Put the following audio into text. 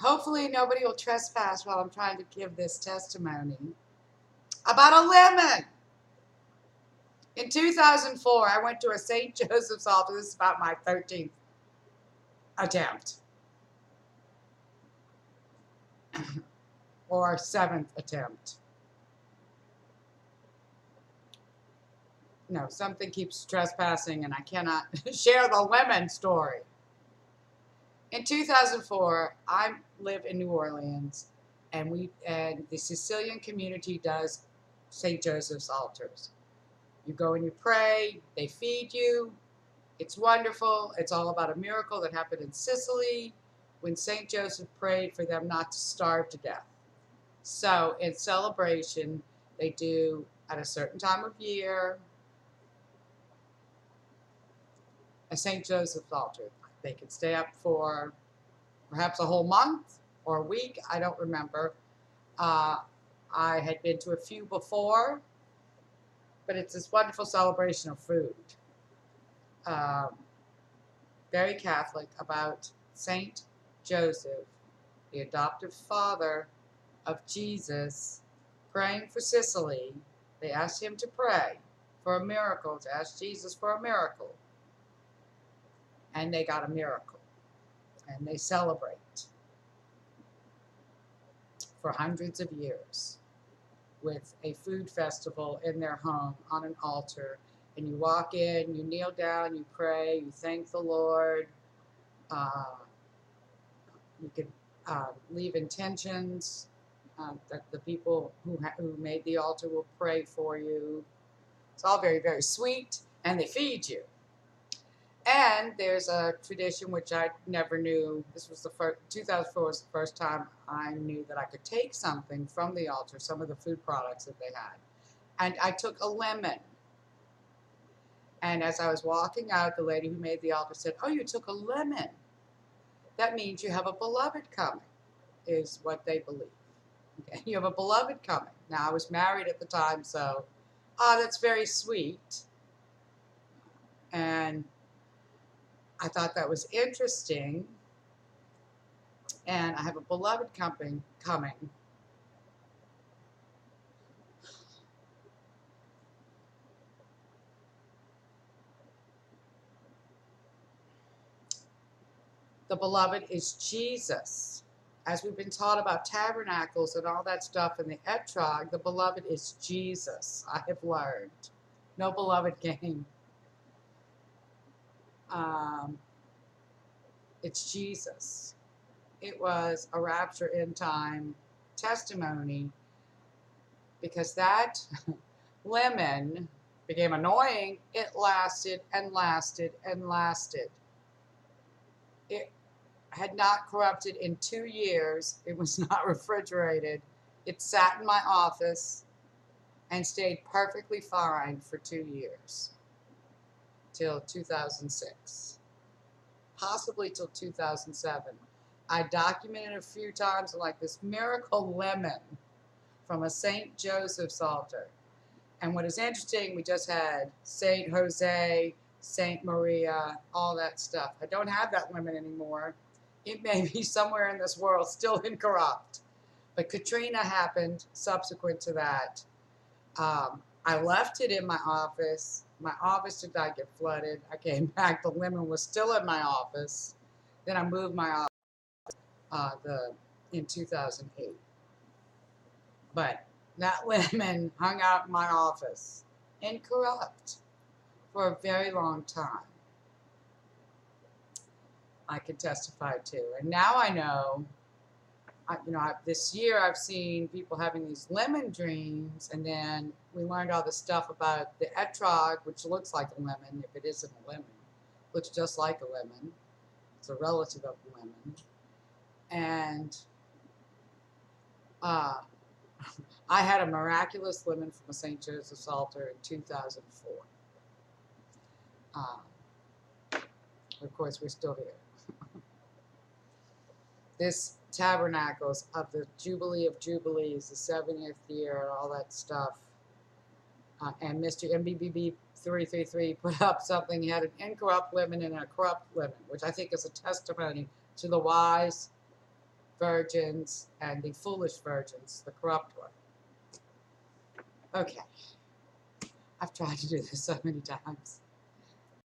Hopefully nobody will trespass while I'm trying to give this testimony about a lemon. In 2004, I went to a St. Joseph's altar. This is about my 13th attempt. Or 7th attempt. No, something keeps trespassing and I cannot share the lemon story. In 2004, I live in New Orleans, and the Sicilian community does St. Joseph's altars. You go and you pray, they feed you. It's wonderful. It's all about a miracle that happened in Sicily when St. Joseph prayed for them not to starve to death. So in celebration, they do at a certain time of year a St. Joseph's altar. They can stay up for perhaps a whole month or a week. I don't remember. I had been to a few before, but it's this wonderful celebration of food. Very Catholic, about St. Joseph, the adoptive father of Jesus, praying for Sicily. They asked him to pray for a miracle, to ask Jesus for a miracle. And they got a miracle. And they celebrate for hundreds of years with a food festival in their home on an altar. And you walk in, you kneel down, you pray, you thank the Lord. You can leave intentions that the people who made the altar will pray for you. It's all very, very sweet, and they feed you. And there's a tradition which I never knew. This was 2004 was the first time I knew that I could take something from the altar, some of the food products that they had. And I took a lemon. And as I was walking out, the lady who made the altar said, "Oh, you took a lemon. That means you have a beloved coming," is what they believe. Okay? You have a beloved coming. Now, I was married at the time, so, that's very sweet. And I thought that was interesting. And I have a beloved coming. The beloved is Jesus. As we've been taught about tabernacles and all that stuff in the etrog, the beloved is Jesus. I have learned. No beloved game. It's Jesus. It was a rapture in time testimony, because that lemon became annoying. It lasted and lasted and lasted. It had not corrupted in 2 years. It was not refrigerated. It sat in my office and stayed perfectly fine for 2 years, till 2006, possibly till 2007. I documented a few times like this miracle lemon from a St. Joseph's altar. And what is interesting, we just had St. Jose, St. Maria, all that stuff. I don't have that lemon anymore. It may be somewhere in this world still incorrupt. But Katrina happened subsequent to that. I left it in my office. My office did not get flooded. I came back. The lemon was still in my office. Then I moved my office in 2008. But that lemon hung out in my office, incorrupt, for a very long time. I can testify to. And now I know, this year I've seen people having these lemon dreams, and then we learned all this stuff about the etrog, which looks like a lemon. If it isn't a lemon, looks just like a lemon. It's a relative of the lemon. And I had a miraculous lemon from a St. Joseph's altar in 2004. Of course, we're still here. This Tabernacles of the Jubilee of Jubilees, the 70th year, and all that stuff. And MrMbb33 put up something. He had an incorrupt lemon and a corrupt lemon, which I think is a testimony to the wise virgins and the foolish virgins, the corrupt one. Okay. I've tried to do this so many times.